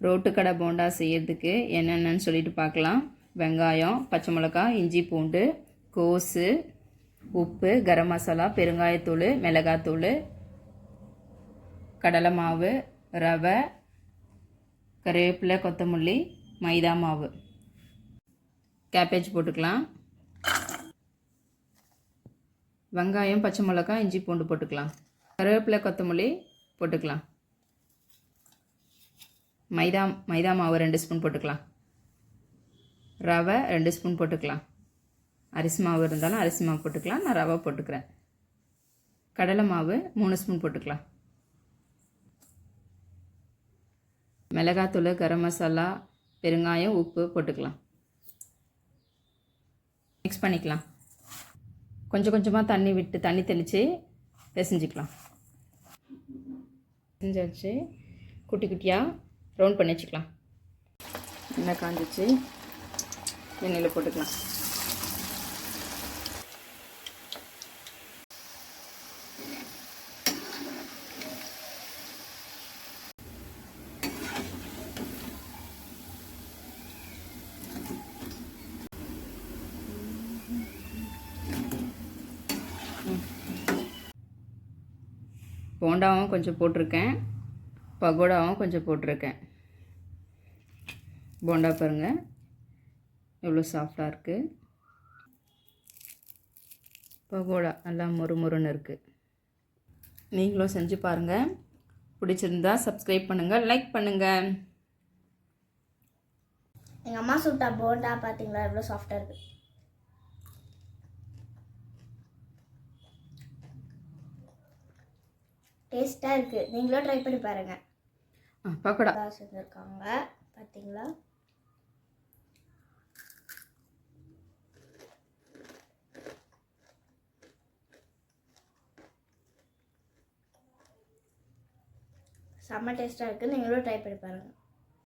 ரோட்டுக்கடை போண்டா செய்யறதுக்கு என்னென்னு சொல்லிட்டு பார்க்கலாம். வெங்காயம், பச்சை மிளகாய், இஞ்சி பூண்டு, கோஸு, உப்பு, கரம் மசாலா, பெருங்காயத்தூள், மிளகாத்தூள், கடலை மாவு, ரவை, கருவேப்பிலை, கொத்தமல்லி, மைதா மாவு. கேபேஜ் போட்டுக்கலாம். வெங்காயம், பச்சை மிளகாய், இஞ்சி பூண்டு போட்டுக்கலாம். கருவேப்பிலை, கொத்தமல்லி போட்டுக்கலாம். மைதா மாவு 2 ஸ்பூன் போட்டுக்கலாம். ரவை 2 ஸ்பூன் போட்டுக்கலாம். அரிசி மாவு இருந்தாலும் அரிசி மாவு போட்டுக்கலாம். நான் ரவை போட்டுக்கிறேன். கடலை மாவு 3 ஸ்பூன் போட்டுக்கலாம். மிளகாத்தூள், கரம் மசாலா, பெருங்காயம், உப்பு போட்டுக்கலாம். மிக்ஸ் பண்ணிக்கலாம். கொஞ்சம் கொஞ்சமாக தண்ணி விட்டு தண்ணி தெளித்து பிசைஞ்சிக்கலாம். பிசைஞ்சு வச்சு குட்டி குட்டியாக ரவுண்ட் பண்ணி வச்சுக்கலாம். எண்ணெய் காஞ்சிச்சு, எண்ணெயில் போட்டுக்கலாம். போண்டாவும் கொஞ்சம் போட்டிருக்கேன், பகோடாவும் கொஞ்சம் போட்டிருக்கேன். போண்டா பாருங்கள் எவ்வளோ சாஃப்டாக இருக்குது. பகோடா நல்லா மொறுமொறுன்னு இருக்குது. நீங்களும் செஞ்சு பாருங்கள். பிடிச்சிருந்தா சப்ஸ்கிரைப் பண்ணுங்கள், லைக் பண்ணுங்கள். எங்கள் அம்மா சுட்டா போண்டா பார்த்தீங்களா எவ்வளோ சாஃப்டாக இருக்குது. டேஸ்ட்டாக இருக்குது. நீங்களும் ட்ரை பண்ணி பாருங்கள். பக்கோடா செஞ்சுருக்காங்க பார்த்தீங்களா. செம்ம டேஸ்ட்டாக இருக்குது. நீங்களும் ட்ரை பண்ணி பாருங்கள்.